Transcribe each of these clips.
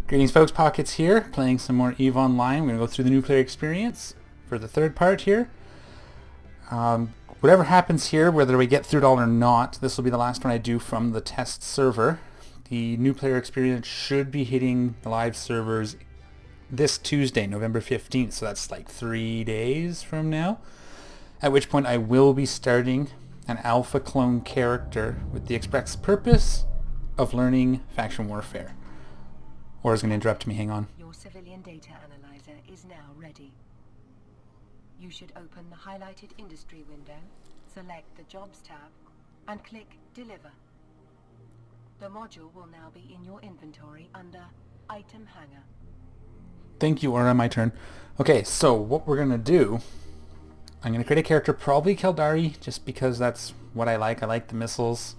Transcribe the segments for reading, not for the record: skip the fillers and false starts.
Greetings folks, Pockets here, playing some more EVE Online. We're going to go through the new player experience for the third part here. Whatever happens here, whether we get through it all or not, this will be the last one I do from the test server. The new player experience should be hitting the live servers this Tuesday, November 15th, so that's like 3 days from now. At which point I will be starting an alpha clone character with the express purpose of learning faction warfare. Or is going to interrupt me, hang on. Your civilian data analyzer is now ready. You should open the highlighted industry window, select the Jobs tab, and click Deliver. The module will now be in your inventory under Item Hanger. Thank you, Aura, my turn. Okay, so what we're going to do, I'm going to create a character, probably Caldari, just because that's what I like. I like the missiles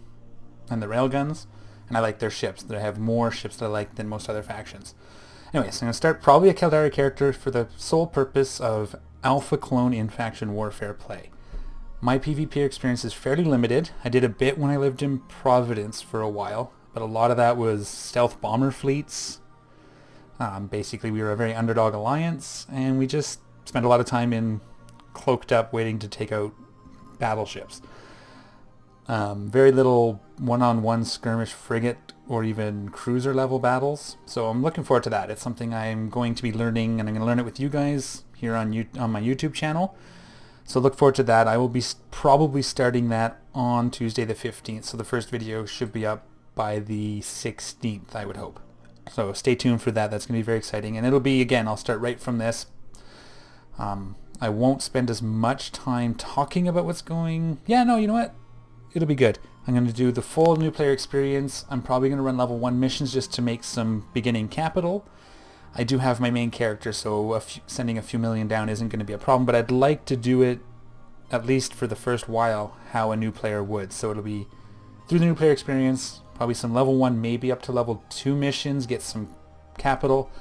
and the railguns. And I like their ships. They have more ships that I like than most other factions. Anyways, I'm going to start probably a Caldari character for the sole purpose of alpha clone in faction warfare play. My PvP experience is fairly limited. I did a bit when I lived in Providence for a while, but a lot of that was stealth bomber fleets. Basically, we were a very underdog alliance, and we just spent a lot of time in cloaked up waiting to take out battleships. Very little one-on-one skirmish frigate or even cruiser level battles. So I'm looking forward to that. It's something I'm going to be learning, and I'm going to learn it with you guys here on my YouTube channel. So look forward to that. I will be probably starting that on Tuesday the 15th. So the first video should be up by the 16th, I would hope. So stay tuned for that. That's going to be very exciting. And it'll be, again, I'll start right from this. I won't spend as much time talking about what's going... Yeah, no, you know what? It'll be good. I'm going to do the full new player experience. I'm probably going to run level 1 missions just to make some beginning capital. I do have my main character, so sending a few million down isn't going to be a problem, but I'd like to do it, at least for the first while, how a new player would. So it'll be through the new player experience, probably some level 1, maybe up to level 2 missions, get some capital,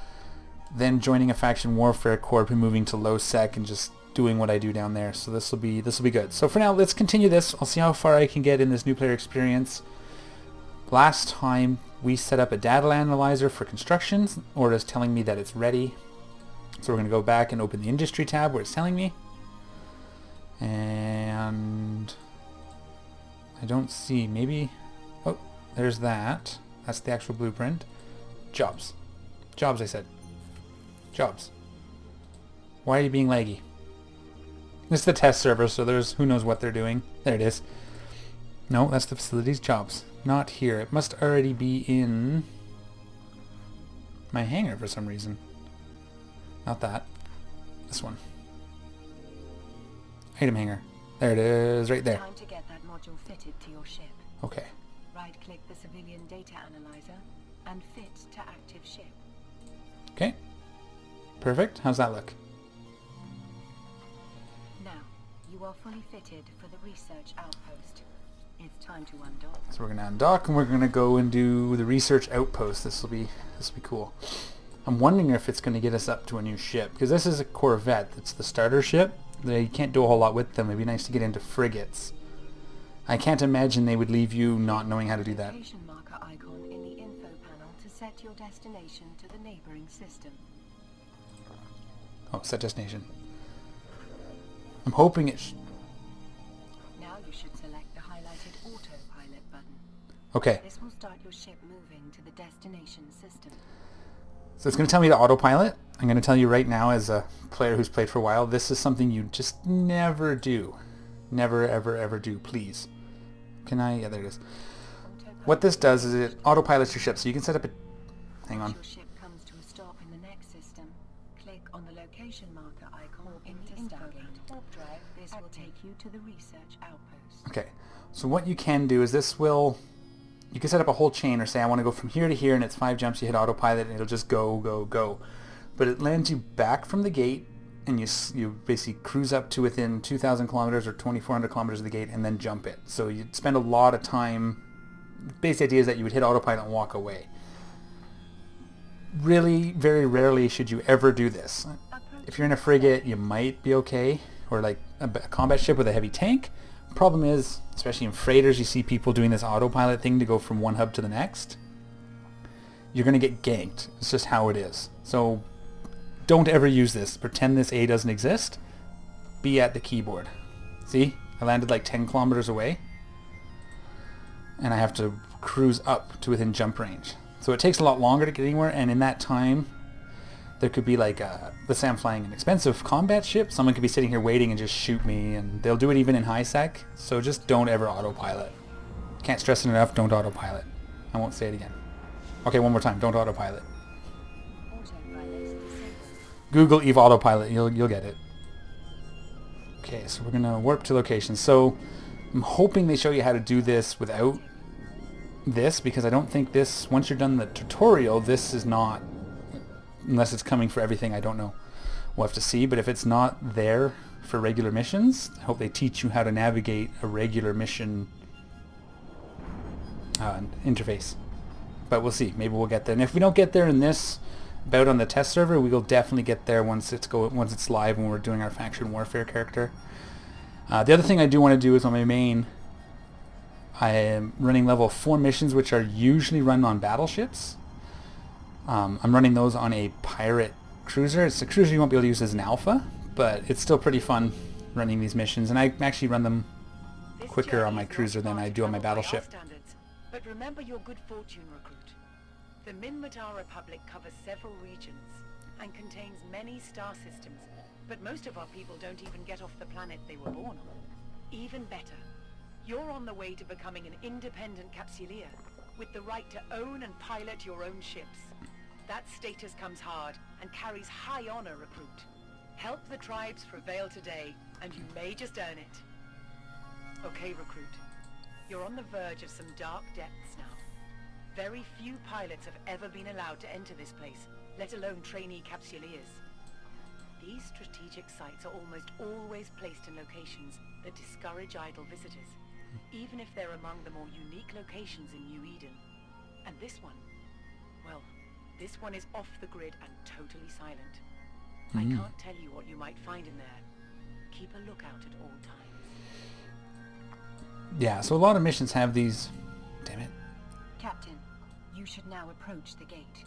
then joining a faction warfare corp and moving to low sec and just doing what I do down there. So this will be good. So for now, let's continue this. I'll see how far I can get in this new player experience. Last time we set up a data analyzer for constructions. Ora's telling me that it's ready. So we're going to go back and open the industry tab where it's telling me. And I don't see, maybe, oh, there's that. That's the actual blueprint. Jobs. Jobs, I said. Jobs. Why are you being laggy? This is the test server, so there's who knows what they're doing. There it is. No, that's the facilities jobs. Not here. It must already be in my hangar for some reason. Not that. This one. Item hangar. There it is, right there. Time to get that module fitted to your ship. Okay. Right-click the civilian data analyzer and fit to active ship. Okay. Perfect. How's that look? You are fully fitted for the research outpost. It's time to undock. So we're going to undock and we're going to go and do the research outpost. This will be cool. I'm wondering if it's going to get us up to a new ship, because this is a Corvette. It's the starter ship. They can't do a whole lot with them. It'd be nice to get into frigates. I can't imagine they would leave you not knowing how to do that. Location marker icon in the info panel to set your destination to the neighboring system. Oh, set destination. I'm hoping it Now you should select the highlighted autopilot button. Okay. This will start your ship moving to the destination system. So it's going to tell me to autopilot. I'm going to tell you right now, as a player who's played for a while, this is something you just never do. Never, ever, ever do, please. Can I? Yeah, there it is. What this does is it autopilots your ship, so you can set up a... Hang on. As your ship comes to a stop in the next system, click on the location marker icon in the info panel. This will take you to the research outpost. Okay, so what you can do is this will... You can set up a whole chain, or say I want to go from here to here, and it's 5 jumps, you hit autopilot, and it'll just go, go, go. But it lands you back from the gate, and you basically cruise up to within 2,000 kilometers or 2,400 kilometers of the gate, and then jump it. So you'd spend a lot of time... The basic idea is that you would hit autopilot and walk away. Really, very rarely should you ever do this. If you're in a frigate, you might be okay, or like a combat ship with a heavy tank. Problem is, especially in freighters, you see people doing this autopilot thing to go from one hub to the next. you're going to get ganked. It's just how it is. So don't ever use this. Pretend this A doesn't exist. Be at the keyboard. See? I landed like 10 kilometers away. And I have to cruise up to within jump range. So it takes a lot longer to get anywhere, and in that time, there could be like, let's say I'm flying an expensive combat ship, someone could be sitting here waiting and just shoot me, and they'll do it even in high sec, so just don't ever autopilot. Can't stress it enough, don't autopilot. I won't say it again. Okay, one more time, don't autopilot. Google Eve autopilot, you'll get it. Okay, so we're gonna warp to locations. So I'm hoping they show you how to do this without this, because I don't think this, once you're done the tutorial, this is not, unless it's coming for everything, I don't know. We'll have to see, but if it's not there for regular missions, I hope they teach you how to navigate a regular mission interface. But we'll see, maybe we'll get there. And if we don't get there in this bout on the test server, we will definitely get there once it's live when we're doing our faction warfare character. The other thing I do want to do is on my main, I am running level 4 missions, which are usually run on battleships. I'm running those on a pirate cruiser. It's a cruiser you won't be able to use as an alpha, but it's still pretty fun running these missions, and I actually run them quicker on my cruiser than I do on my battleship. But remember your good fortune, recruit. The Minmatar Republic covers several regions and contains many star systems, but most of our people don't even get off the planet they were born on. Even better, you're on the way to becoming an independent capsuleer, with the right to own and pilot your own ships. That status comes hard and carries high honor, recruit. Help the tribes prevail today, and you may just earn it. Okay, recruit. You're on the verge of some dark depths now. Very few pilots have ever been allowed to enter this place, let alone trainee capsuleers. These strategic sites are almost always placed in locations that discourage idle visitors, even if they're among the more unique locations in New Eden. And this one, well, this one is off the grid and totally silent. I can't tell you what you might find in there. Keep a lookout at all times. Yeah, so a lot of missions have these... Damn it. Captain, you should now approach the gate.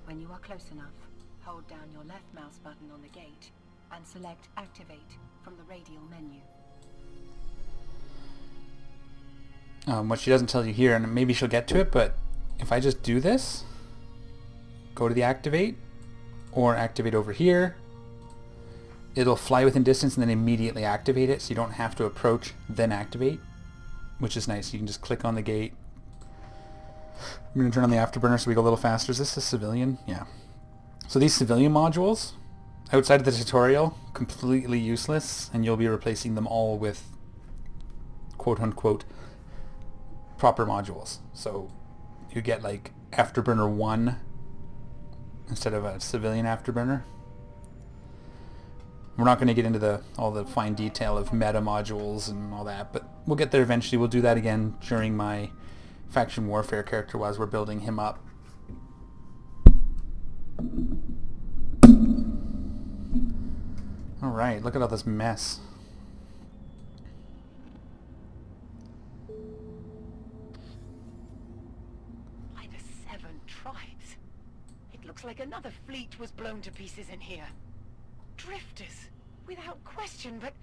When you are close enough, hold down your left mouse button on the gate and select Activate from the radial menu. What she doesn't tell you here, and maybe she'll get to it, but if I just do this, go to the Activate, or activate over here, it'll fly within distance and then immediately activate it, so you don't have to approach, then activate, which is nice. You can just click on the gate. I'm going to turn on the afterburner so we go a little faster. Is this a civilian? Yeah. So these civilian modules, outside of the tutorial, completely useless, and you'll be replacing them all with quote-unquote proper modules. So you get like afterburner 1 instead of a civilian afterburner. We're not going to get into all the fine detail of meta modules and all that, but we'll get there eventually. We'll do that again during my faction warfare character as we're building him up. Alright, look at all this mess. By the 7 tribes. It looks like another fleet was blown to pieces in here. Drifters, without question, but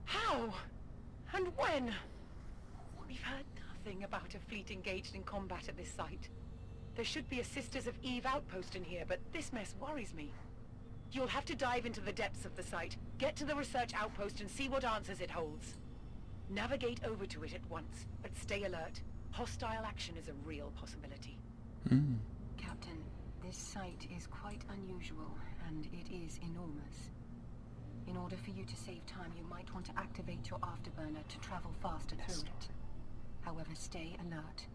how? And when? We've heard nothing about a fleet engaged in combat at this site. There should be a Sisters of Eve outpost in here, but this mess worries me. You'll have to dive into the depths of the site, get to the research outpost and see what answers it holds. Navigate over to it at once, but stay alert. Hostile action is a real possibility. Captain, this site is quite unusual, and it is enormous. In order for you to save time, you might want to activate your afterburner to travel faster through it. However, stay alert,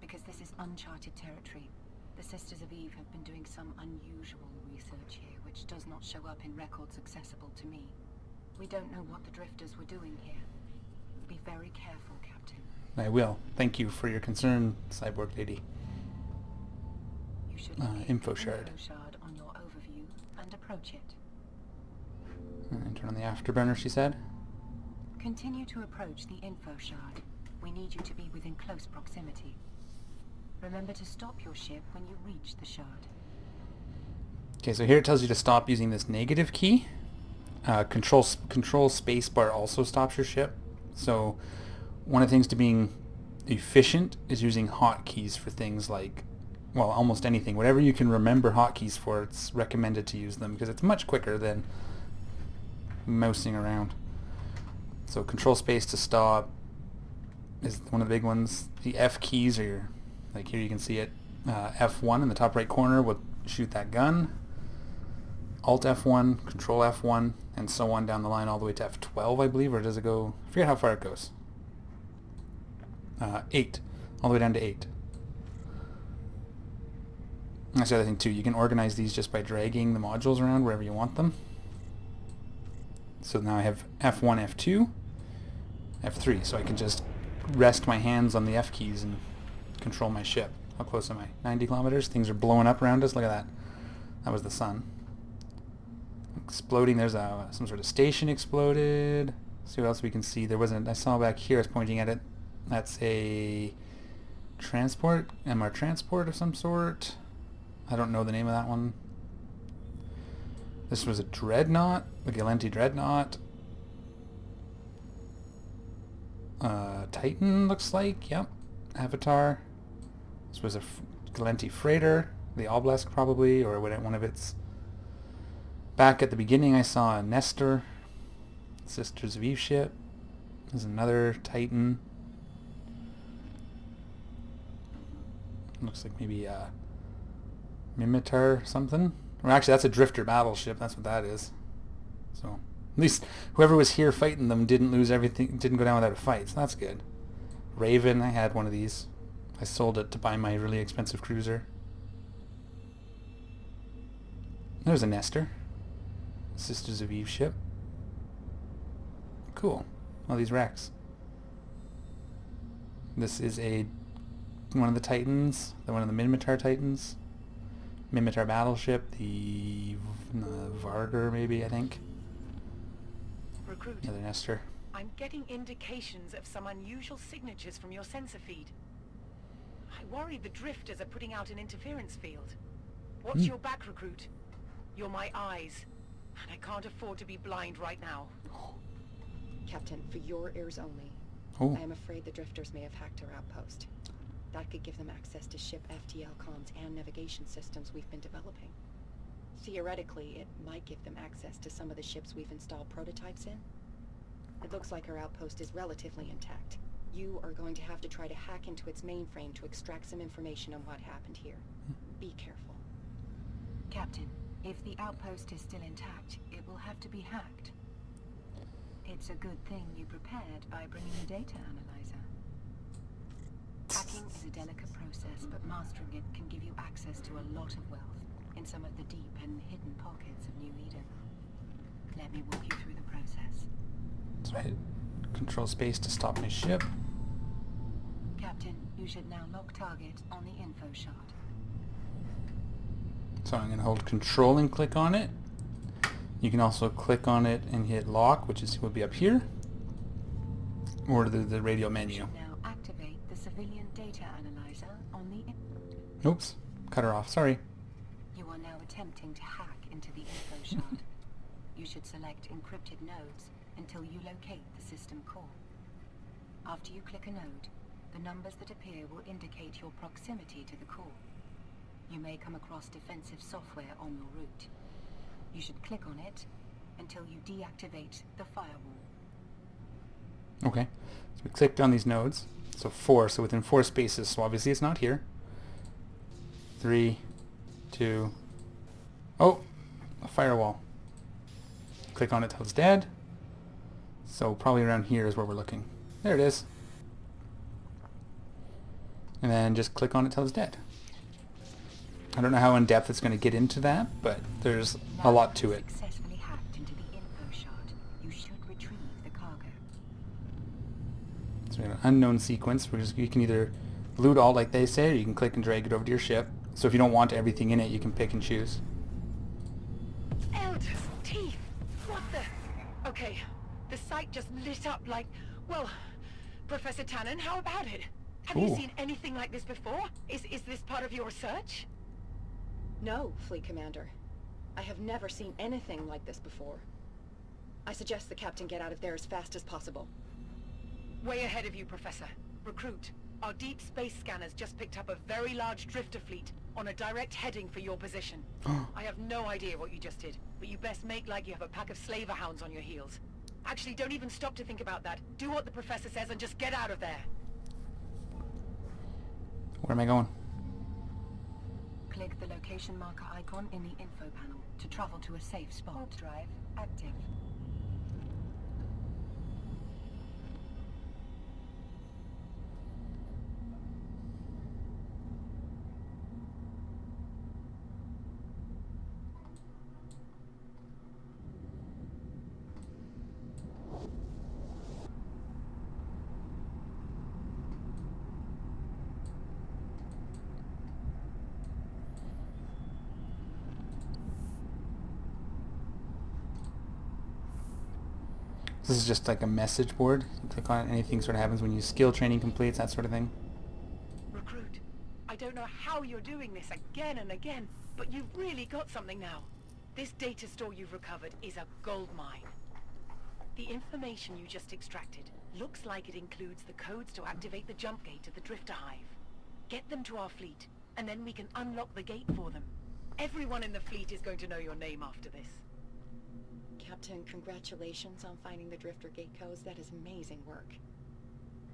because this is uncharted territory. The Sisters of Eve have been doing some unusual research here, which does not show up in records accessible to me. We don't know what the Drifters were doing here. Be very careful, Captain. I will. Thank you for your concern, Cyborg Lady. You should info shard. on your overview and approach it. And turn on the afterburner, she said. Continue to approach the info shard. We need you to be within close proximity. Remember to stop your ship when you reach the shard. Okay, so here it tells you to stop using this negative key. Control spacebar also stops your ship. So one of the things to being efficient is using hotkeys for things like, well, almost anything. Whatever you can remember hotkeys for, it's recommended to use them because it's much quicker than mousing around. So control space to stop is one of the big ones. The F keys are your, like here you can see it, F1 in the top right corner will shoot that gun. Alt F1, Control F1, and so on down the line all the way to F12, I believe, or does it go, I forget how far it goes. 8, all the way down to 8. That's the other thing too, you can organize these just by dragging the modules around wherever you want them. So now I have F1, F2, F3, so I can just rest my hands on the F keys and control my ship. How close am I? 90 kilometers? Things are blowing up around us, look at that. That was the sun. Exploding, there's some sort of station exploded. Let's see what else we can see. There wasn't, I saw back here, I was pointing at it. That's a transport, MR transport of some sort. I don't know the name of that one. This was a dreadnought, the Gallente dreadnought. Titan looks like, yep. Avatar. This was a Gallente freighter, the Obelisk probably, or one of its. Back at the beginning I saw a Nestor, Sisters of Eve ship. There's another Titan. Looks like maybe a Mimitar or something. Or actually that's a drifter battleship, that's what that is. So at least whoever was here fighting them didn't lose everything, didn't go down without a fight, so that's good. Raven, I had one of these. I sold it to buy my really expensive cruiser. There's a Nestor. Sisters of Eve ship. Cool. All these wrecks. This is one of the Titans, one of the Minmatar Titans. Minmatar battleship, the Vargar maybe, I think. Recruit. Another Nestor. I'm getting indications of some unusual signatures from your sensor feed. I worry the drifters are putting out an interference field. Watch your back, Recruit. You're my eyes, and I can't afford to be blind right now. Captain, for your ears only. Oh. I am afraid the drifters may have hacked our outpost. That could give them access to ship FTL comms and navigation systems we've been developing. Theoretically, it might give them access to some of the ships we've installed prototypes in. It looks like our outpost is relatively intact. You are going to have to try to hack into its mainframe to extract some information on what happened here. Be careful. Captain, if the outpost is still intact, it will have to be hacked. It's a good thing you prepared by bringing a data analyzer. Hacking is a delicate process, but mastering it can give you access to a lot of wealth in some of the deep and hidden pockets of New Eden. Let me walk you through the process. So I hit control space to stop my ship. Captain, you should now lock target on the info shard. So I'm going to hold control and click on it. You can also click on it and hit lock, which will be up here, or the radio menu. Now activate the civilian data analyzer on the... Oops, cut her off, sorry. You are now attempting to hack into the info shard. You should select encrypted nodes until you locate the system core. After you click a node, the numbers that appear will indicate your proximity to the core. You may come across defensive software on your route. You should click on it until you deactivate the firewall. Okay, so we clicked on these nodes. So 4, so within 4 spaces, so obviously it's not here. 3, 2, oh, a firewall. Click on it till it's dead. So probably around here is where we're looking. There it is. And then just click on it till it's dead. I don't know how in depth it's going to get into that, but there's a lot to it. Successfully hacked into the info shard. You should retrieve the cargo. So we have an unknown sequence. You can either loot all like they say, or you can click and drag it over to your ship. So if you don't want everything in it, you can pick and choose. Elders, teeth! What the... Okay, the site just lit up like... Well, Professor Tannen, how about it? Have you Ooh. seen anything like this before? Is this part of your research? No, Fleet Commander. I have never seen anything like this before. I suggest the Captain get out of there as fast as possible. Way ahead of you, Professor. Recruit, our deep space scanners just picked up a very large drifter fleet on a direct heading for your position. I have no idea what you just did, but you best make like you have a pack of slaver hounds on your heels. Actually, don't even stop to think about that. Do what the Professor says and just get out of there. Where am I going? Click the location marker icon in the info panel to travel to a safe spot. Warp drive active. This is just like a message board. You click on it, anything sort of happens when you skill training completes, that sort of thing. Recruit, I don't know how you're doing this again and again, but you've really got something now. This data store you've recovered is a gold mine. The information you just extracted looks like it includes the codes to activate the jump gate at the Drifter Hive. Get them to our fleet, and then we can unlock the gate for them. Everyone in the fleet is going to know your name after this. Captain, congratulations on finding the Drifter Gate codes. That is amazing work.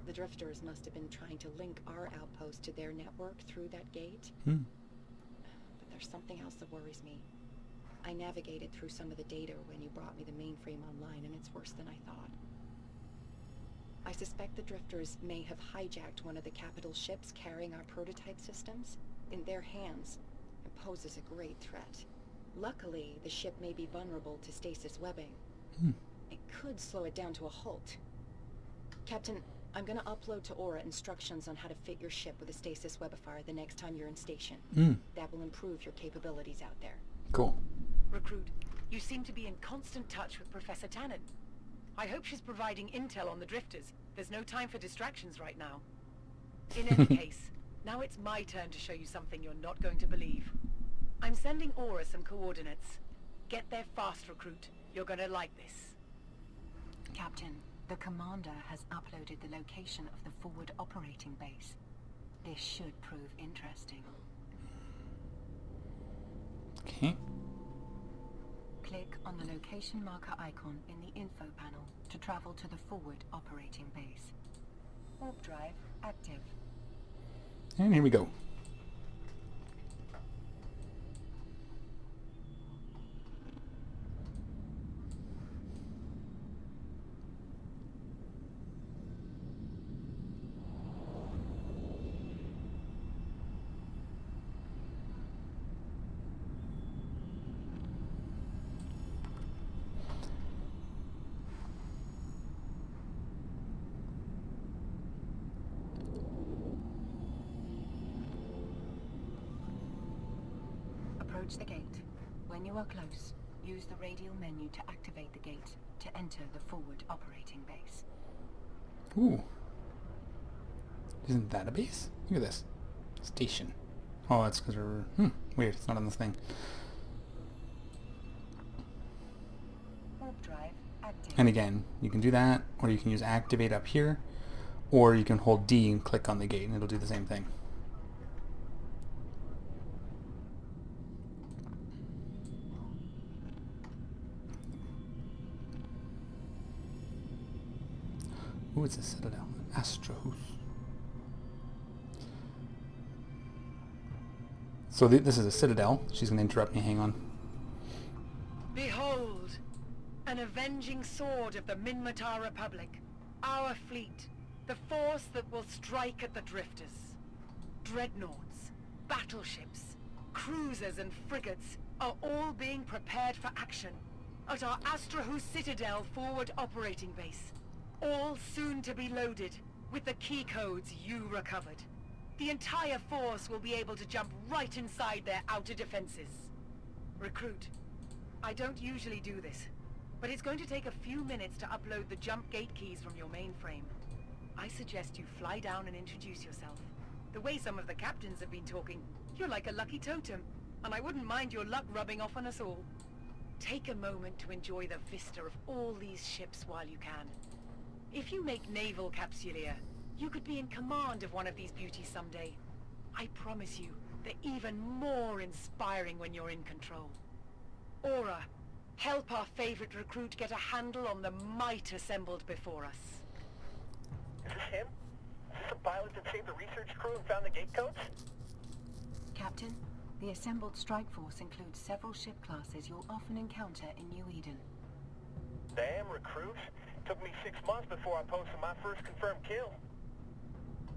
The Drifters must have been trying to link our outpost to their network through that gate. But there's something else that worries me. I navigated through some of the data when you brought me the mainframe online, and it's worse than I thought. I suspect the Drifters may have hijacked one of the capital ships carrying our prototype systems in their hands and poses a great threat. Luckily, the ship may be vulnerable to stasis webbing. It could slow it down to a halt. Captain, I'm gonna upload to Aura instructions on how to fit your ship with a stasis webifier the next time you're in station. That will improve your capabilities out there. Cool. Recruit, you seem to be in constant touch with Professor Tannen. I hope she's providing intel on the Drifters. There's no time for distractions right now. In any case, now it's my turn to show you something you're not going to believe. I'm sending Aura some coordinates. Get there fast, Recruit. You're gonna like this. Captain, the commander has uploaded the location of the forward operating base. This should prove interesting. Okay. Click on the location marker icon in the info panel to travel to the forward operating base. Warp drive active. And here we go. Approach the gate. When you are close, use the radial menu to activate the gate to enter the forward operating base. Ooh. Isn't that a base? Look at this. Station. Oh, that's because we're... weird. It's not on this thing. Warp drive active. And again, you can do that, or you can use activate up here, or you can hold D and click on the gate and it'll do the same thing. Ooh, it's a citadel. Astrahus. So this is a citadel. She's going to interrupt me. Hang on. Behold, an avenging sword of the Minmatar Republic. Our fleet, the force that will strike at the Drifters. Dreadnoughts, battleships, cruisers and frigates are all being prepared for action at our Astrahus Citadel forward operating base. All soon to be loaded with the key codes you recovered. The entire force will be able to jump right inside their outer defenses. Recruit, I don't usually do this, but it's going to take a few minutes to upload the jump gate keys from your mainframe. I suggest you fly down and introduce yourself. The way some of the captains have been talking, you're like a lucky totem, and I wouldn't mind your luck rubbing off on us all. Take a moment to enjoy the vista of all these ships while you can. If you make naval capsuleer, you could be in command of one of these beauties someday. I promise you, they're even more inspiring when you're in control. Aura, help our favorite recruit get a handle on the might assembled before us. Is this him? Is this the pilot that saved the research crew and found the gate codes? Captain, the assembled strike force includes several ship classes you'll often encounter in New Eden. Damn, recruits. Took me 6 months before I posted my first confirmed kill.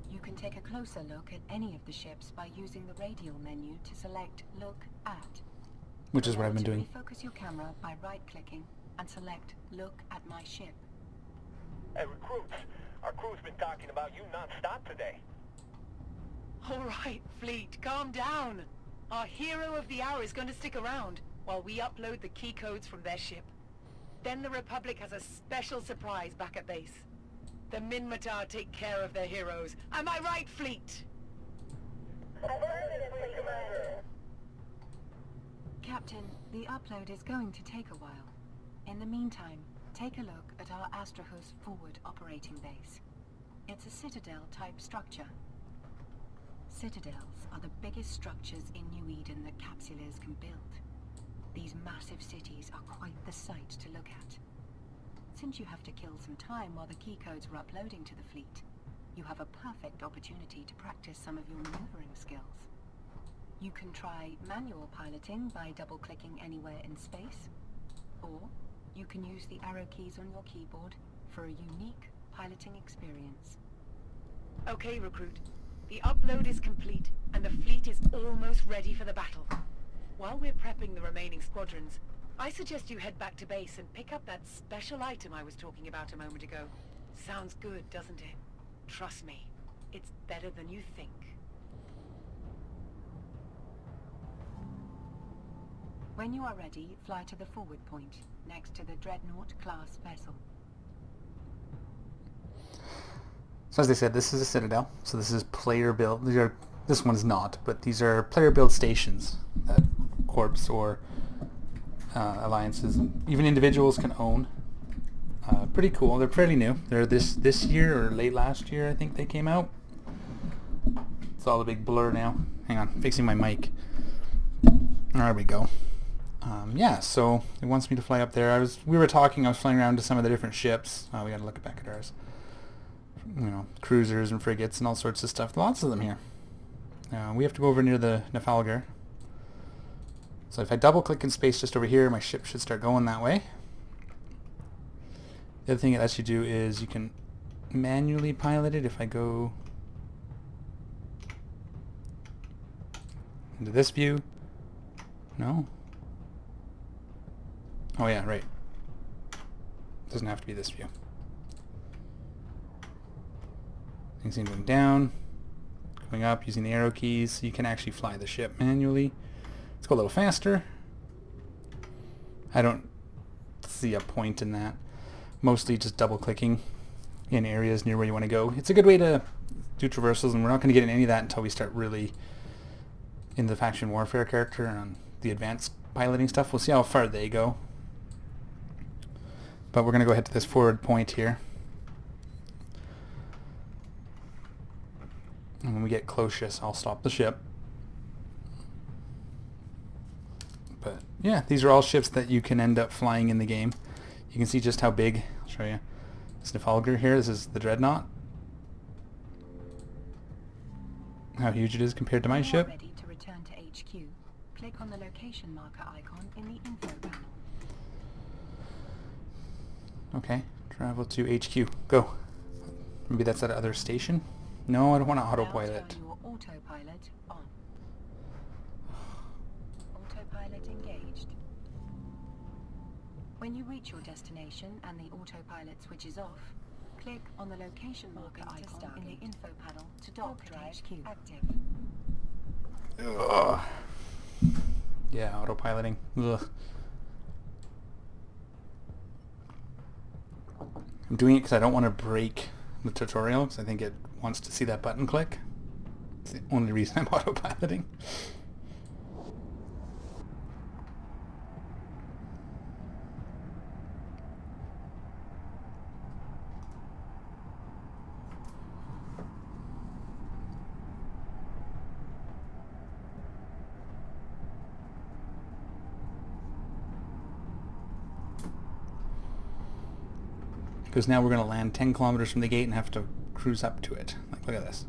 You can take a closer look at any of the ships by using the radial menu to select Look At. Which is what I've been doing. Focus your camera by right-clicking and select Look at My Ship. Hey, recruits. Our crew's been talking about you non-stop today. All right, Fleet, calm down. Our hero of the hour is going to stick around while we upload the key codes from their ship. Then the Republic has a special surprise back at base. The Minmatar take care of their heroes. Am I right, Fleet? Affirmative, Commander. Captain, the upload is going to take a while. In the meantime, take a look at our Astrahus forward operating base. It's a citadel-type structure. Citadels are the biggest structures in New Eden that capsuleers can build. These massive cities are quite the sight to look at. Since you have to kill some time while the key codes are uploading to the fleet, you have a perfect opportunity to practice some of your maneuvering skills. You can try manual piloting by double-clicking anywhere in space, or you can use the arrow keys on your keyboard for a unique piloting experience. Okay, recruit. The upload is complete, and the fleet is almost ready for the battle. While we're prepping the remaining squadrons, I suggest you head back to base and pick up that special item I was talking about a moment ago. Sounds good, doesn't it? Trust me, it's better than you think. When you are ready, fly to the forward point, next to the Dreadnought-class vessel. So as they said, this is a citadel. So this is player build. This one's not, but these are player build stations that corps or alliances, and even individuals can own. Pretty cool. They're fairly new. They're this year or late last year, I think they came out. It's all a big blur now. Hang on, fixing my mic. There we go. Yeah, so it wants me to fly up there. I was flying around to some of the different ships. We got to look back at ours. You know, cruisers and frigates and all sorts of stuff. Lots of them here. We have to go over near the Nafalgar. So if I double click in space just over here, my ship should start going that way. The other thing it lets you do is you can manually pilot it. If I go into this view. No? Oh yeah, right. Doesn't have to be this view. You can see going down, going up using the arrow keys. You can actually fly the ship manually. Let's go a little faster. I don't see a point in that. Mostly just double clicking in areas near where you want to go. It's a good way to do traversals, and we're not going to get into any of that until we start really in the faction warfare character and on the advanced piloting stuff. We'll see how far they go. But we're going to go ahead to this forward point here. And when we get close, I'll stop the ship. But yeah, these are all ships that you can end up flying in the game. You can see just how big. I'll show you. This Nafalgar here, this is the Dreadnought. How huge it is compared to my ship. Ready to return to HQ. Click on the location marker icon in the info panel. Okay, travel to HQ. Go. Maybe that's that other station? No, I don't want to autopilot. Now turn your autopilot on. Autopilot engaged. When you reach your destination and the autopilot switches off, click on the location marker icon in the info panel to dock at HQ. Active. Ugh. Yeah, autopiloting. Ugh. I'm doing it because I don't want to break the tutorial, because I think it wants to see that button click. It's the only reason I'm autopiloting. Because now we're going to land 10 kilometers from the gate and have to cruise up to it. Like, look at this.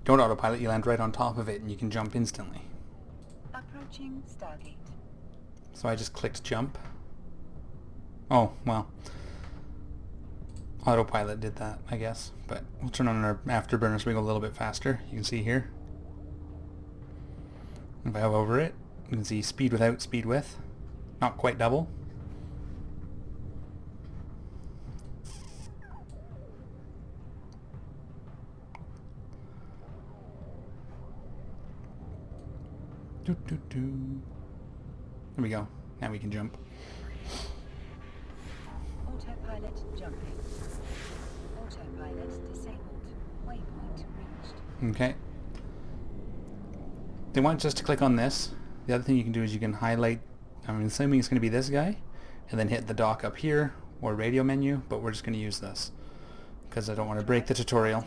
Don't autopilot, you land right on top of it and you can jump instantly. Approaching Stargate. So I just clicked jump. Oh, well. Autopilot did that, I guess. But we'll turn on our afterburner so we go a little bit faster. You can see here. If I hover over it, you can see speed without, speed with. Not quite double. There we go. Now we can jump. Autopilot jumping. Autopilot disabled. Waypoint reached. Okay. They want us to click on this. The other thing you can do is you can highlight, I'm assuming it's going to be this guy, and then hit the dock up here, or radio menu, but we're just going to use this, because I don't want to break the tutorial.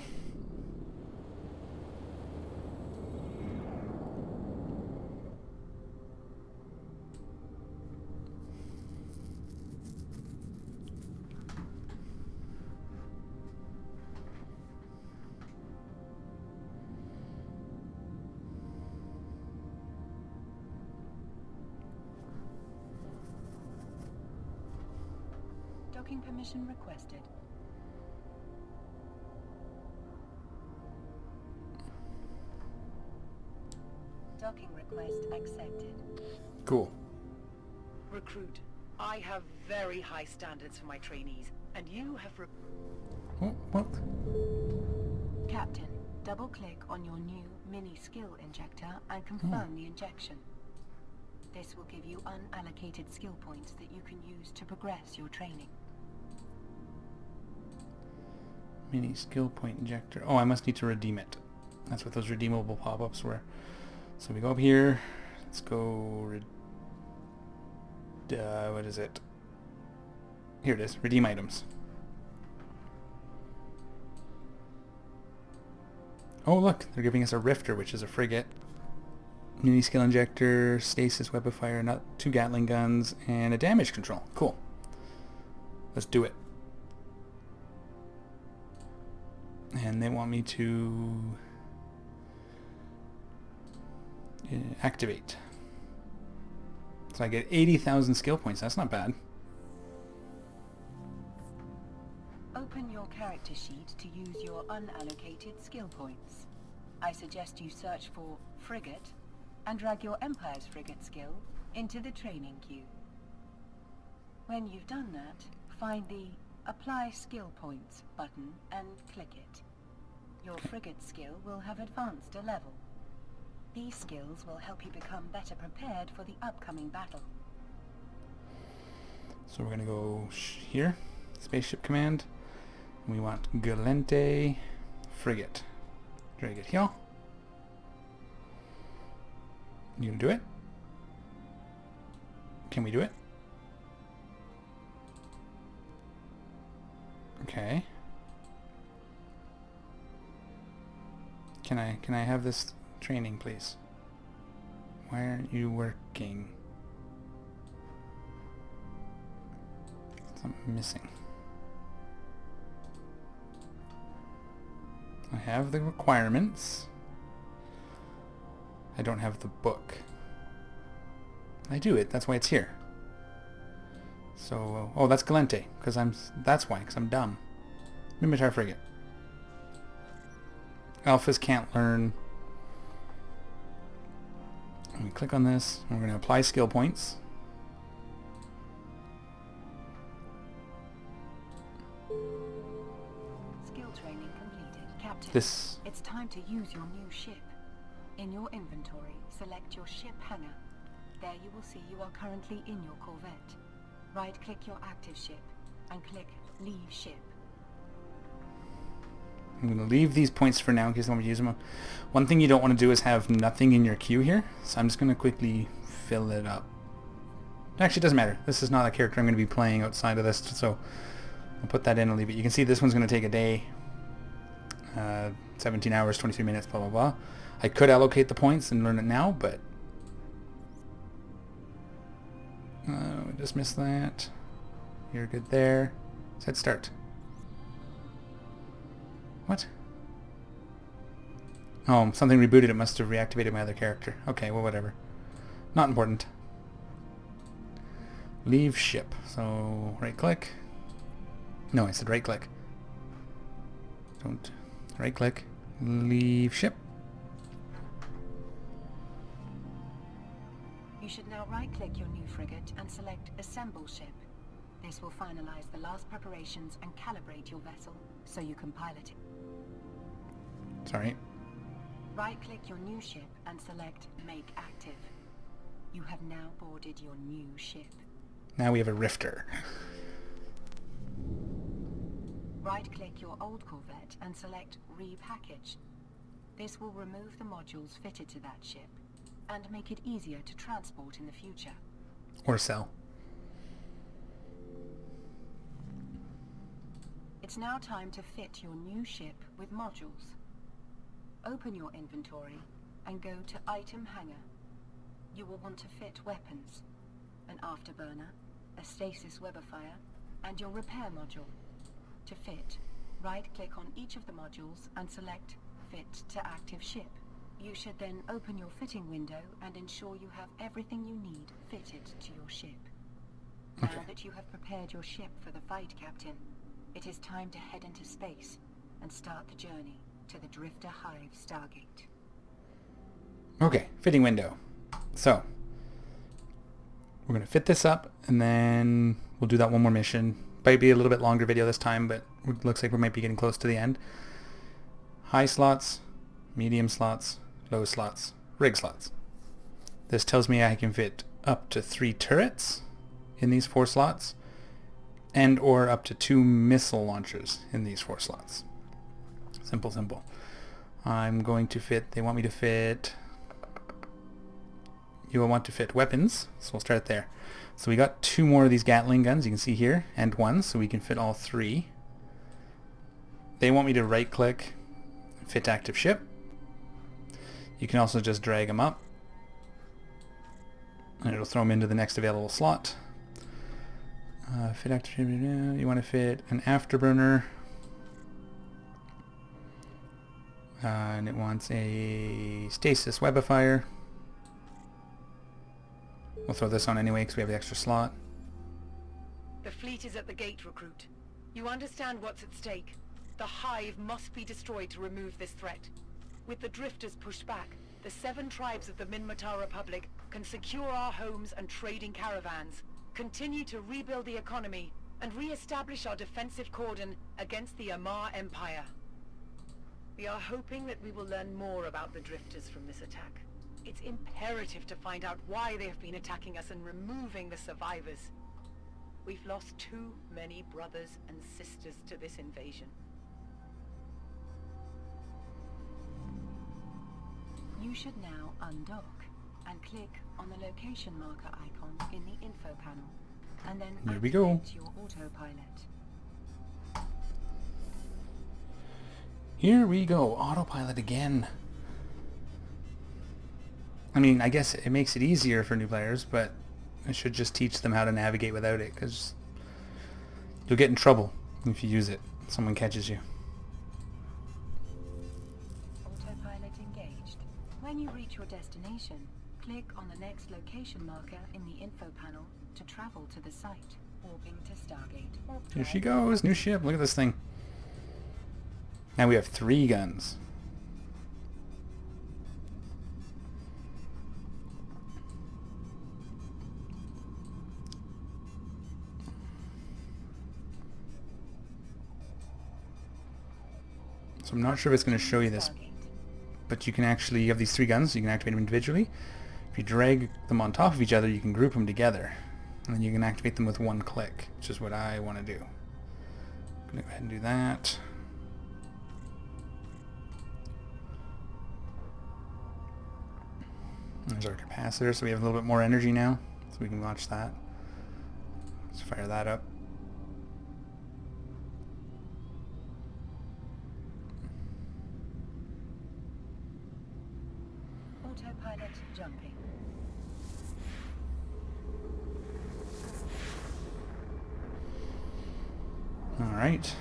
Docking permission requested. Docking request accepted. Cool. Recruit, I have very high standards for my trainees, and you have Oh, what? Captain, double-click on your new mini skill injector and confirm the injection. This will give you unallocated skill points that you can use to progress your training. Mini skill point injector. Oh, I must need to redeem it. That's what those redeemable pop-ups were. So we go up here. Let's go... what is it? Here it is. Redeem items. Oh, look. They're giving us a Rifter, which is a frigate. Mini skill injector, stasis web of fire, not 2 Gatling guns, and a damage control. Cool. Let's do it. And they want me to activate. So I get 80,000 skill points. That's not bad. Open your character sheet to use your unallocated skill points. I suggest you search for frigate and drag your Empire's frigate skill into the training queue. When you've done that, find the Apply Skill Points button and click it. Your frigate skill will have advanced a level. These skills will help you become better prepared for the upcoming battle. So we're going to go here, Spaceship Command. We want Galente Frigate. Drag it here. You gonna do it? Can we do it? Okay. Can I have this training, please? Why aren't you working? Something missing. I have the requirements. I don't have the book. I do it. That's why it's here. So, oh, that's Galente, because that's why, because I'm dumb. Mimitar frigate. Alphas can't learn. Let me click on this. We're going to apply skill points. Skill training completed. Captain, This. it's time to use your new ship. In your inventory, select your ship hangar. There you will see you are currently in your Corvette. Right-click your active ship and click Leave Ship. I'm going to leave these points for now in case I want to use them. One thing you don't want to do is have nothing in your queue here, so I'm just going to quickly fill it up. Actually, it doesn't matter. This is not a character I'm going to be playing outside of this, so I'll put that in and leave it. You can see this one's going to take a day, 17 hours, 23 minutes, blah, blah, blah. I could allocate the points and learn it now, but we just missed that. You're good there. Let's hit start. What? Oh, something rebooted. It must have reactivated my other character. Okay, well, whatever. Not important. Leave ship. So, right click. No, I said right click. Don't. Right click. Leave ship. You should now right-click your new frigate and select Assemble Ship. This will finalize the last preparations and calibrate your vessel so you can pilot it. Sorry. Right-click your new ship and select Make Active. You have now boarded your new ship. Now we have a Rifter. Right-click your old Corvette and select Repackage. This will remove the modules fitted to that ship and make it easier to transport in the future. Or sell. It's now time to fit your new ship with modules. Open your inventory and go to Item Hangar. You will want to fit weapons, an afterburner, a stasis webifier, and your repair module. To fit, right-click on each of the modules and select Fit to Active Ship. You should then open your fitting window and ensure you have everything you need fitted to your ship. Okay. Now that you have prepared your ship for the fight, Captain, it is time to head into space and start the journey to the Drifter Hive Stargate. Okay, fitting window. So, we're going to fit this up, and then we'll do that one more mission. Might be a little bit longer video this time, but it looks like we might be getting close to the end. High slots, medium slots, low slots, rig slots. This tells me I can fit up to 3 turrets in these 4 slots, and or up to 2 missile launchers in these 4 slots. Simple, simple. I'm going to fit, they want me to fit, you will want to fit weapons, so we'll start there. So we got 2 more of these Gatling guns, you can see here, and 1, so we can fit all 3. They want me to right click, fit active ship. You can also just drag them up, and it'll throw them into the next available slot. Fit active ship, you want to fit an afterburner, and it wants a stasis webifier. We'll throw this on anyway because we have the extra slot. The fleet is at the gate, Recruit. You understand what's at stake. The Hive must be destroyed to remove this threat. With the Drifters pushed back, the 7 tribes of the Minmatar Republic can secure our homes and trading caravans, continue to rebuild the economy, and re-establish our defensive cordon against the Amar Empire. We are hoping that we will learn more about the Drifters from this attack. It's imperative to find out why they have been attacking us and removing the survivors. We've lost too many brothers and sisters to this invasion. You should now undock and click on the location marker icon in the info panel, and then Here we go. activate your autopilot. Here we go, autopilot again. I mean, I guess it makes it easier for new players, but I should just teach them how to navigate without it, because you'll get in trouble if you use it. Someone catches you. Autopilot engaged. When you reach your destination, click on the next location marker in the info panel to travel to the site, warping to Stargate. Or Here she goes, new ship. Look at this thing. Now we have 3 guns. So I'm not sure if it's going to show you this, but you can actually, you have these 3 guns, so you can activate them individually. If you drag them on top of each other, you can group them together. And then you can activate them with 1 click, which is what I want to do. I'm going to go ahead and do that. There's our capacitor, so we have a little bit more energy now, so we can watch that. Let's fire that up. Autopilot jumping. All right.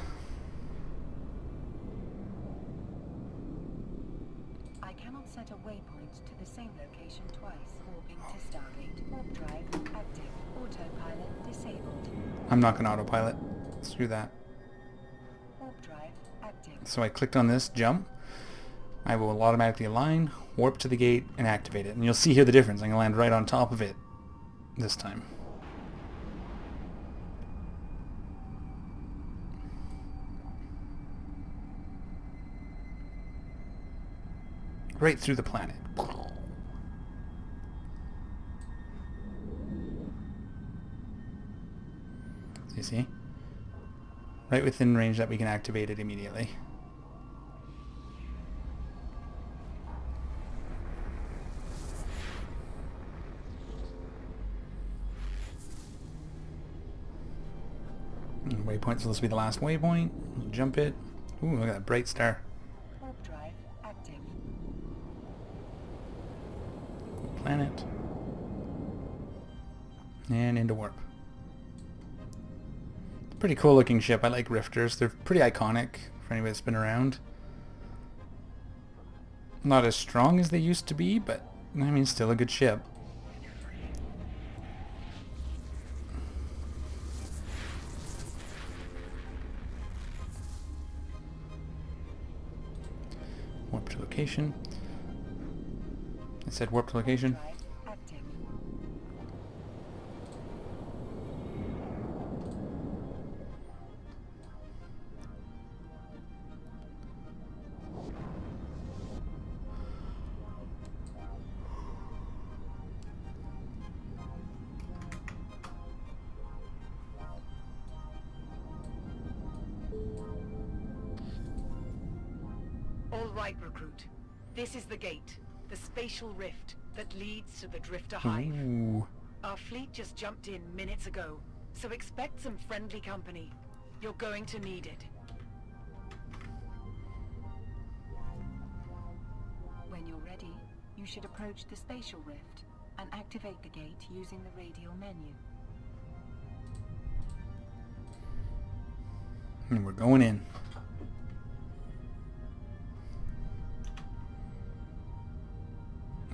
I cannot set a waypoint to the same location twice. Warping to Stargate. Warp drive active. Autopilot disabled. I'm not going to autopilot. Screw that. Warp drive active. So I clicked on this jump. I will automatically align, warp to the gate, and activate it. And you'll see here the difference. I'm going to land right on top of it this time. Right through the planet. You see? Right within range that we can activate it immediately. Waypoint's supposed to be the last waypoint. Jump it. Ooh, look at that bright star. Warp drive active. Planet. And into warp. Pretty cool looking ship. I like Rifters. They're pretty iconic for anybody that's been around. Not as strong as they used to be, but I mean still a good ship. Warp to location. I said warp to location. Drive active. All right, recruit. This is the gate, the spatial rift that leads to the Drifter Hive. Ooh. Our fleet just jumped in minutes ago, so expect some friendly company. You're going to need it. When you're ready, you should approach the spatial rift and activate the gate using the radial menu. And we're going in.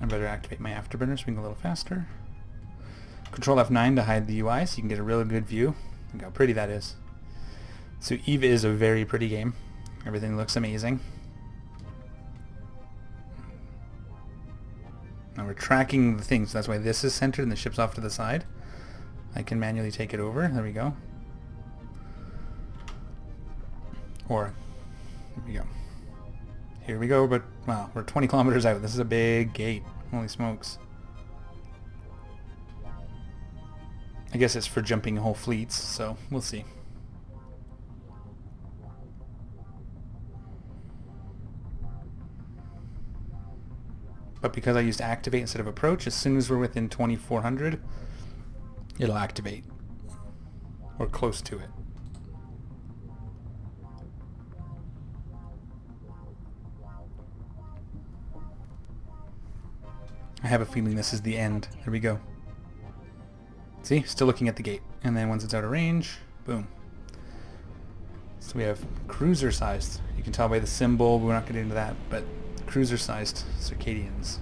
I better activate my afterburner so we can go a little faster. Control F9 to hide the UI so you can get a really good view. Look how pretty that is. So EVE is a very pretty game. Everything looks amazing. Now we're tracking the things. That's why this is centered and the ship's off to the side. I can manually take it over. There we go. Or, here we go. Here we go, but wow, we're 20 kilometers out. This is a big gate. Holy smokes. I guess it's for jumping whole fleets, so we'll see. But because I used activate instead of approach, as soon as we're within 2400, it'll activate. Or close to it. I have a feeling this is the end. There we go. See? Still looking at the gate. And then once it's out of range, boom. So we have cruiser-sized. You can tell by the symbol, we're not getting into that, but cruiser-sized Circadians.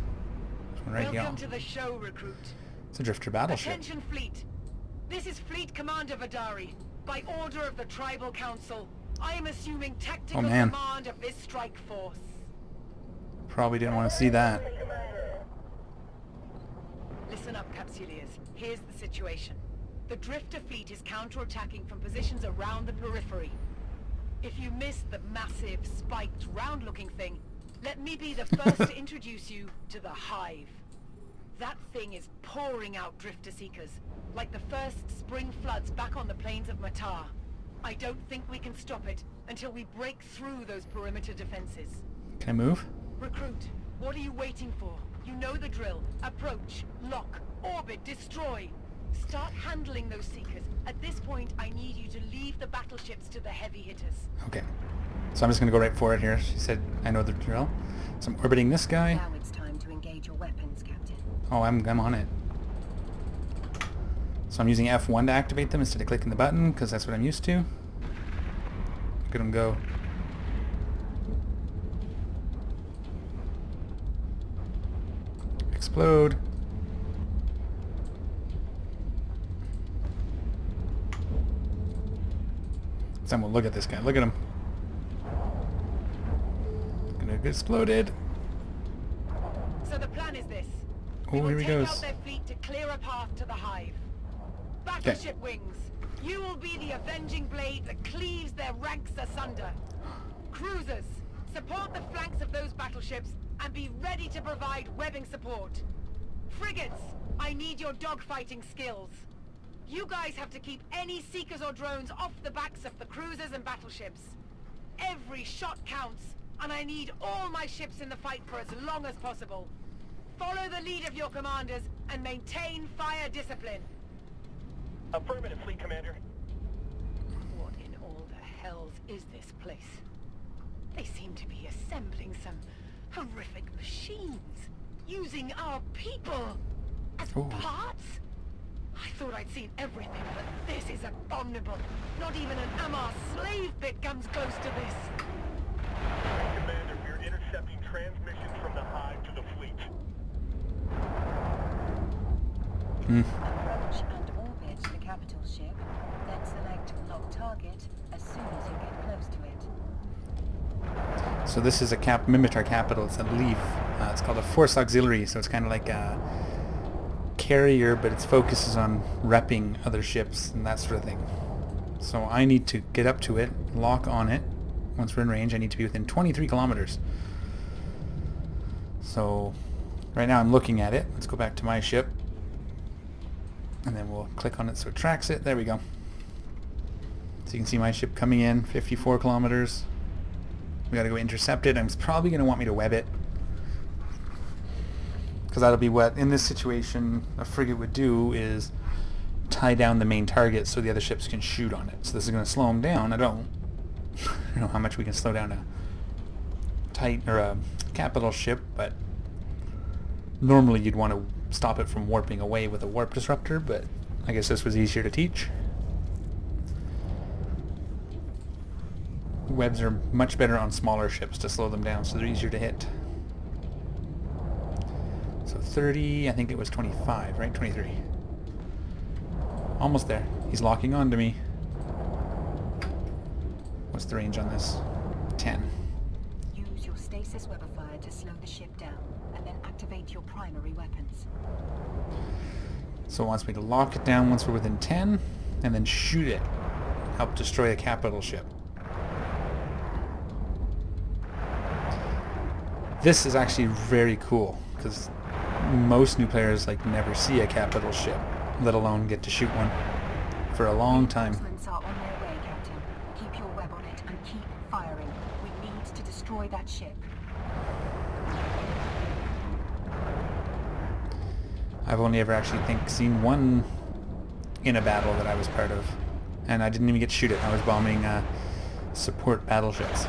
Right here. Welcome to the show, recruit. It's a drifter battleship. Attention, fleet. This is Fleet Commander Vidari. By order of the Tribal Council, I am assuming tactical command of this strike force. Probably didn't want to see that. Listen up, Capsuleers. Here's the situation. The Drifter fleet is counterattacking from positions around the periphery. If you missed the massive, spiked, round-looking thing, let me be the first to introduce you to the Hive. That thing is pouring out Drifter Seekers, like the first spring floods back on the plains of Matar. I don't think we can stop it until we break through those perimeter defenses. Can I move? Recruit, what are you waiting for? You know the drill. Approach, lock, orbit, destroy. Start handling those seekers. At this point, I need you to leave the battleships to the heavy hitters. Okay. So I'm just going to go right for it here. She said, I know the drill. So I'm orbiting this guy. Now it's time to engage your weapons, Captain. Oh, I'm on it. So I'm using F1 to activate them instead of clicking the button, because that's what I'm used to. Look at them go. Explode. Someone look at this guy. Look at him. Gonna get exploded. So the plan is this. Oh, We will here he take goes. out their fleet to clear a path to the hive. Battleship wings, you will be the avenging blade that cleaves their ranks asunder. Cruisers, support the flanks of those battleships and be ready to provide webbing support. Frigates, I need your dogfighting skills. You guys have to keep any seekers or drones off the backs of the cruisers and battleships. Every shot counts, and I need all my ships in the fight for as long as possible. Follow the lead of your commanders and maintain fire discipline. Affirmative, Fleet Commander. What in all the hells is this place? They seem to be assembling some horrific machines, using our people as Ooh. parts? I thought I'd seen everything, but this is abominable. Not even an Amar slave pit comes close to this. Commander, we're intercepting transmissions from the hive to the fleet. Approach and orbit the capital ship, then select lock target as soon as you get close to it. So this is a Minmatar capital. It's a Leaf. It's called a Force Auxiliary, so it's kind of like a carrier, but its focus is on repping other ships and that sort of thing. So I need to get up to it, lock on it. Once we're in range, I need to be within 23 kilometers. So right now I'm looking at it. Let's go back to my ship. And then we'll click on it so it tracks it. There we go. So you can see my ship coming in, 54 kilometers. We gotta go intercept it. I'm probably gonna want me to web it, because that'll be what, in this situation, a frigate would do is tie down the main target so the other ships can shoot on it. So this is gonna slow them down. I don't know how much we can slow down a capital ship, but normally you'd want to stop it from warping away with a warp disruptor, but I guess this was easier to teach. Webs are much better on smaller ships to slow them down, so they're easier to hit. So 30, I think it was 25, right? 23. Almost there. He's locking on to me. What's the range on this? 10. Use your stasis webifier to slow the ship down, and then activate your primary weapons. So it wants me to lock it down once we're within 10, and then shoot it. Help destroy a capital ship. This is actually very cool, because most new players never see a capital ship, let alone get to shoot one for a long time. Reinforcements are on their way, Captain. Keep your web on it and keep firing. We need to destroy that ship. I've only ever actually seen one in a battle that I was part of, and I didn't even get to shoot it. I was bombing support battleships.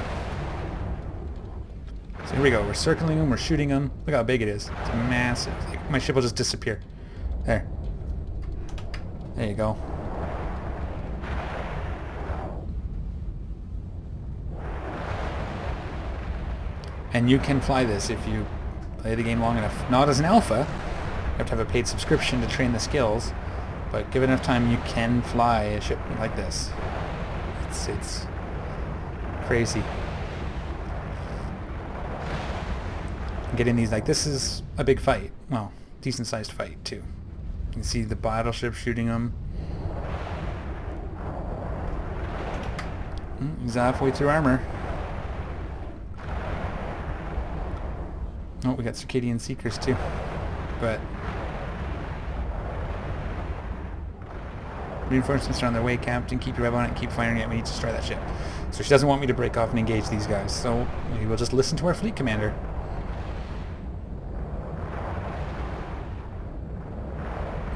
So here we go. We're circling them. We're shooting them. Look how big it is. It's massive. My ship will just disappear. There. There you go. And you can fly this if you play the game long enough. Not as an alpha. You have to have a paid subscription to train the skills, but given enough time, you can fly a ship like this. It's crazy. Getting these, this is a big fight. Well, decent sized fight too. You can see the battleship shooting them. He's halfway through armor. Oh, we got Circadian Seekers too. But reinforcements are on their way, Captain. Keep your web on it and keep firing it. We need to destroy that ship. So she doesn't want me to break off and engage these guys. So we will just listen to our fleet commander.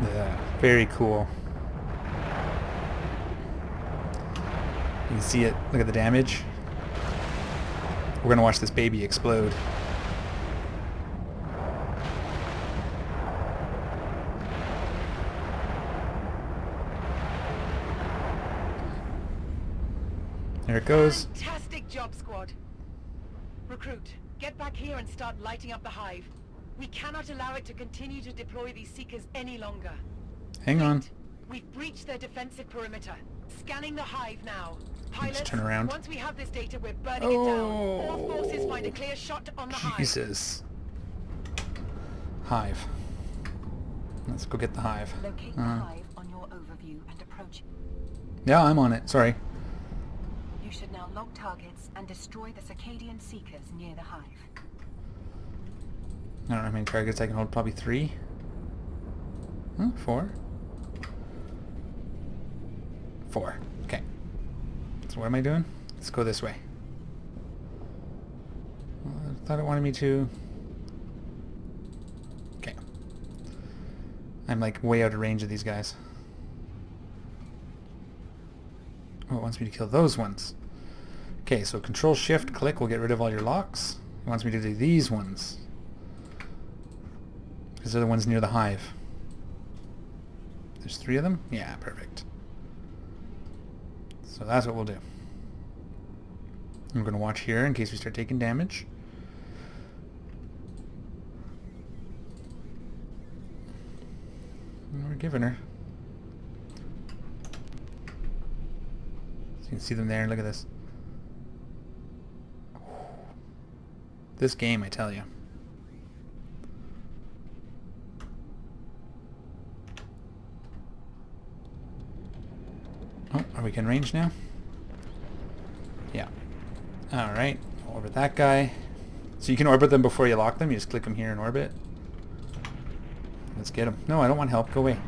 Yeah, very cool. You can see it. Look at the damage. We're gonna watch this baby explode. There it goes. Fantastic job, squad. Recruit, get back here and start lighting up the hive. We cannot allow it to continue to deploy these seekers any longer. Hang on. We've breached their defensive perimeter. Scanning the hive now. Let's Pilots, turn around. once we have this data, we're burning it down. All forces find a clear shot on the hive. Jesus. Hive. Let's go get the hive. Locate the hive on your overview and approach. Yeah, I'm on it. Sorry. You should now lock targets and destroy the Circadian Seekers near the hive. I don't know how many targets I can hold. Probably 3. 4. 4. Okay. So what am I doing? Let's go this way. Well, I thought it wanted me to... Okay. I'm like way out of range of these guys. Oh, it wants me to kill those ones. Okay, so Control Shift click will get rid of all your locks. It wants me to do these ones. Because they're the ones near the hive. There's 3 of them? Yeah, perfect. So that's what we'll do. I'm going to watch here in case we start taking damage. And we're giving her. So you can see them there. Look at this. This game, I tell you. Oh, are we in range now? Yeah. Alright, orbit that guy. So you can orbit them before you lock them. You just click them here in orbit. Let's get him. No, I don't want help. Go away.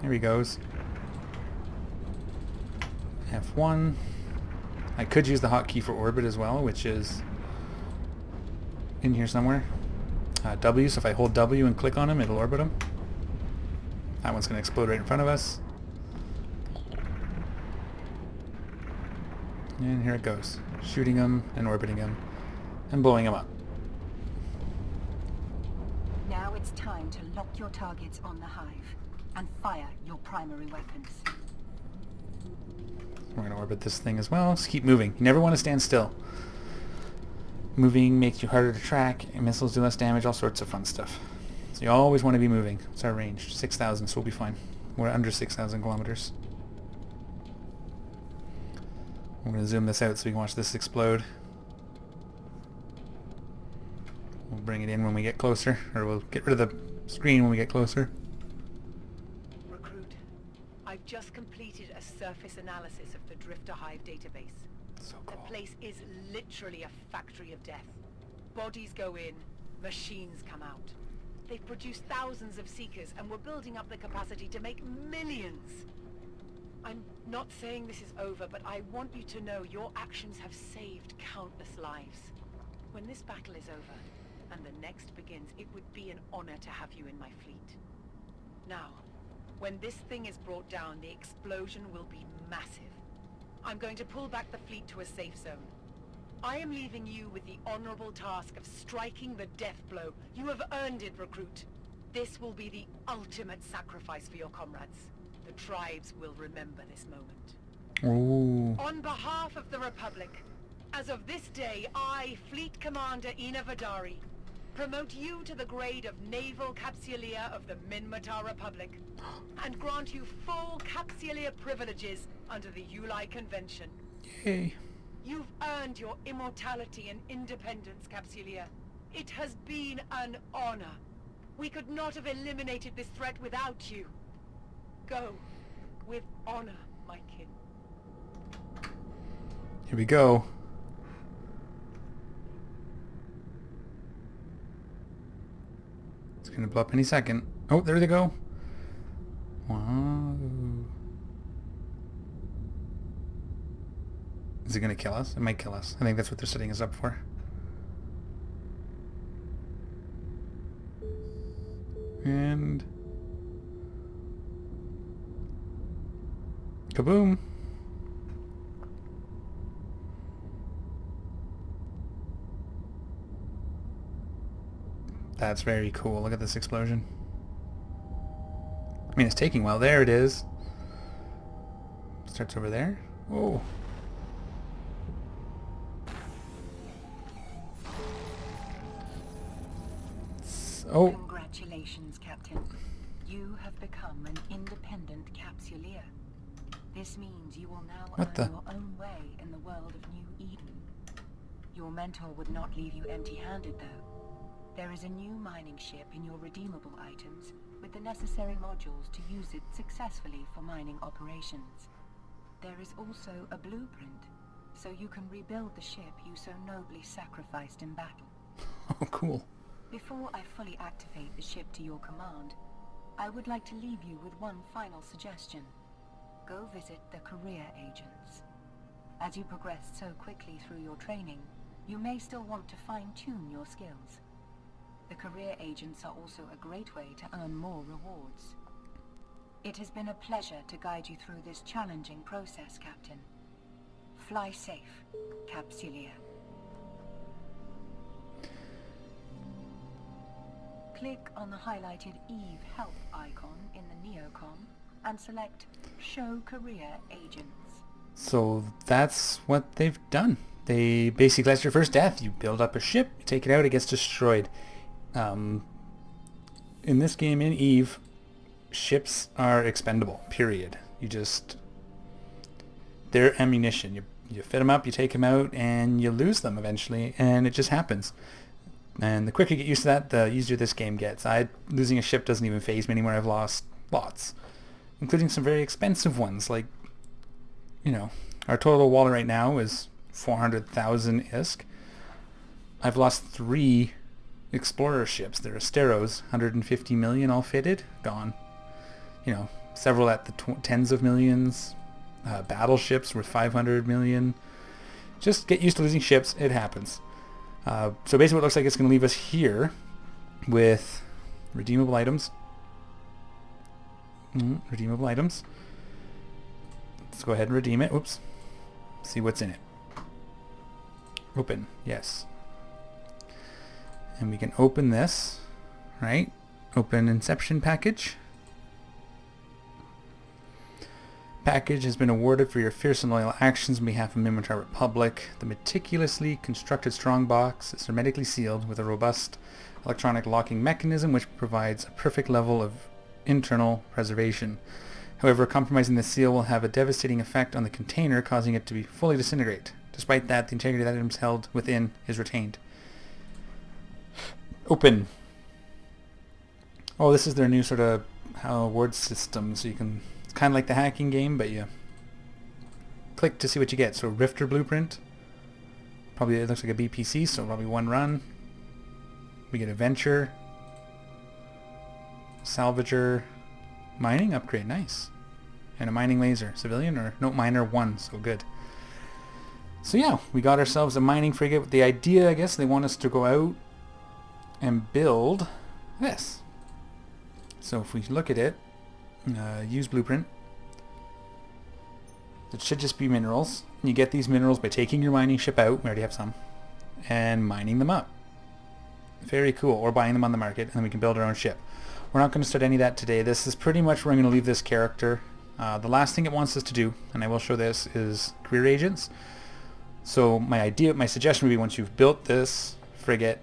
There he goes. F1. I could use the hotkey for orbit as well, which is in here somewhere. W, so if I hold W and click on him, it'll orbit him. That one's going to explode right in front of us. And here it goes. Shooting him and orbiting him and blowing him up. Now it's time to lock your targets on the hive and fire your primary weapons. We're going to orbit this thing as well. Just keep moving. You never want to stand still. Moving makes you harder to track, and missiles do less damage, all sorts of fun stuff. So you always want to be moving. What's our range? 6,000, so we'll be fine. We're under 6,000 kilometers. I'm going to zoom this out so we can watch this explode. We'll bring it in when we get closer, or we'll get rid of the screen when we get closer. Recruit, I've just completed a surface analysis of the Drifter Hive database. So cool. The place is literally a factory of death. Bodies go in, machines come out. They've produced thousands of Seekers, and we're building up the capacity to make millions. I'm not saying this is over, but I want you to know your actions have saved countless lives. When this battle is over, and the next begins, it would be an honor to have you in my fleet. Now, when this thing is brought down, the explosion will be massive. I'm going to pull back the fleet to a safe zone. I am leaving you with the honorable task of striking the death blow. You have earned it, Recruit. This will be the ultimate sacrifice for your comrades. The tribes will remember this moment. Ooh. On behalf of the Republic, as of this day, I, Fleet Commander Ina Vadari, promote you to the grade of Naval Capsuleer of the Minmatar Republic, and grant you full Capsuleer privileges under the Ulai Convention. Yay. You've earned your immortality and independence, Capsuleer. It has been an honor. We could not have eliminated this threat without you. Go with honor, my kin. Here we go. It's gonna blow up any second. Oh, there they go. Wow. Is it gonna kill us? It might kill us. I think that's what they're setting us up for. And... kaboom! That's very cool. Look at this explosion. I mean, it's taking a while. There it is. Starts over there. Whoa. Oh. Congratulations, Captain. You have become an independent capsuleer. This means you will now What earn the? your own way in the world of New Eden. Your mentor would not leave you empty-handed, though. There is a new mining ship in your redeemable items, with the necessary modules to use it successfully for mining operations. There is also a blueprint, so you can rebuild the ship you so nobly sacrificed in battle. Oh, cool. Before I fully activate the ship to your command, I would like to leave you with one final suggestion. Go visit the career agents. As you progressed so quickly through your training, you may still want to fine-tune your skills. The career agents are also a great way to earn more rewards. It has been a pleasure to guide you through this challenging process, Captain. Fly safe, Capsuleer. Click on the highlighted Eve Help icon in the Neocom and select Show Career Agents. So that's what they've done. They basically, that's your first death. You build up a ship, you take it out, it gets destroyed. In this game, in Eve, ships are expendable, period. You just... they're ammunition. You fit them up, you take them out, and you lose them eventually, and it just happens. And the quicker you get used to that, the easier this game gets. Losing a ship doesn't even faze me anymore. I've lost lots, including some very expensive ones. Like, you know, our total wallet right now is 400,000 ISK. I've lost 3 explorer ships. They're Asteros, 150 million all fitted, gone. You know, several at the tens of millions. Battleships worth 500 million. Just get used to losing ships. It happens. So basically what it looks like it's going to leave us here with redeemable items. Redeemable items. Let's go ahead and redeem it. Oops. See what's in it. Open. Yes. And we can open this, right? Open Inception package. Package has been awarded for your fierce and loyal actions on behalf of Minmatar Republic. The meticulously constructed strongbox is hermetically sealed with a robust electronic locking mechanism which provides a perfect level of internal preservation. However, compromising the seal will have a devastating effect on the container, causing it to be fully disintegrate. Despite that, the integrity of the items held within is retained. Open. Oh, this is their new sort of award system, so you can... it's kind of like the hacking game, but you click to see what you get. So Rifter Blueprint. Probably it looks like a BPC, so probably 1 run. We get a Venture. Salvager. Mining upgrade, nice. And a mining laser. Civilian or no, miner 1, so good. So yeah, we got ourselves a mining frigate. The idea, I guess, they want us to go out and build this. So if we look at it, use blueprint. It should just be minerals. And you get these minerals by taking your mining ship out, we already have some, and mining them up. Very cool. Or buying them on the market, and then we can build our own ship. We're not going to start any of that today. This is pretty much where I'm going to leave this character. The last thing it wants us to do, and I will show this, is career agents. So my suggestion would be once you've built this frigate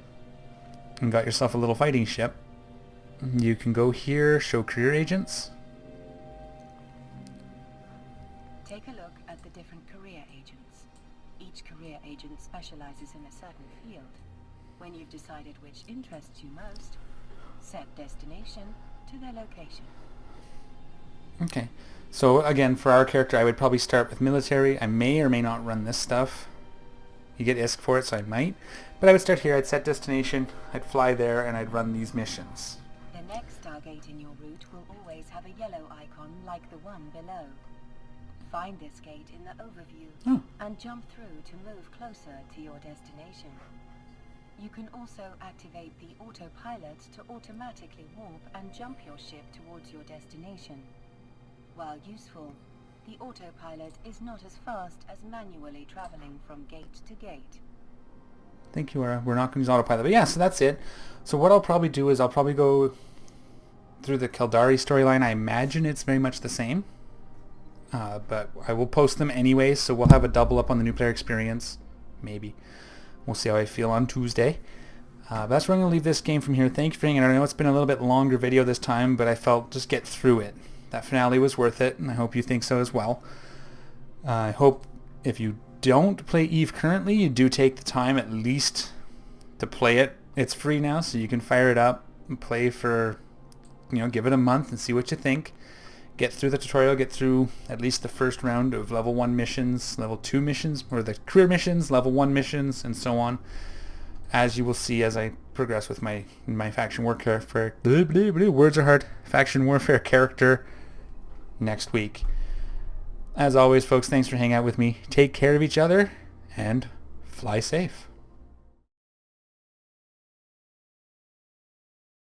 and got yourself a little fighting ship, you can go here, show career agents. Take a look at the different career agents. Each career agent specializes in a certain field. When you've decided which interests you most, set destination to their location. Okay. So again, for our character, I would probably start with military. I may or may not run this stuff. You get ISK for it, so I might. But I would start here, I'd set destination, I'd fly there, and I'd run these missions. The next Stargate in your route will always have a yellow icon like the one below. Find this gate in the overview and jump through to move closer to your destination. You can also activate the autopilot to automatically warp and jump your ship towards your destination. While useful, the autopilot is not as fast as manually traveling from gate to gate. Thank you, Aura. We're not going to use autopilot. But yeah, so that's it. So what I'll probably do is I'll probably go through the Caldari storyline. I imagine it's very much the same. But I will post them anyway, so we'll have a double up on the new player experience. Maybe. We'll see how I feel on Tuesday. But that's where I'm going to leave this game from here. Thank you for hanging out. I know it's been a little bit longer video this time, but I felt just get through it. That finale was worth it, and I hope you think so as well. I hope if you don't play EVE currently, you do take the time at least to play it. It's free now, so you can fire it up and play for, give it a month and see what you think. Get through the tutorial, get through at least the first round of level 1 missions, level 2 missions, or the career missions, level 1 missions, and so on. As you will see as I progress with my faction warfare, words are hard, faction warfare character next week. As always, folks, thanks for hanging out with me. Take care of each other, and fly safe.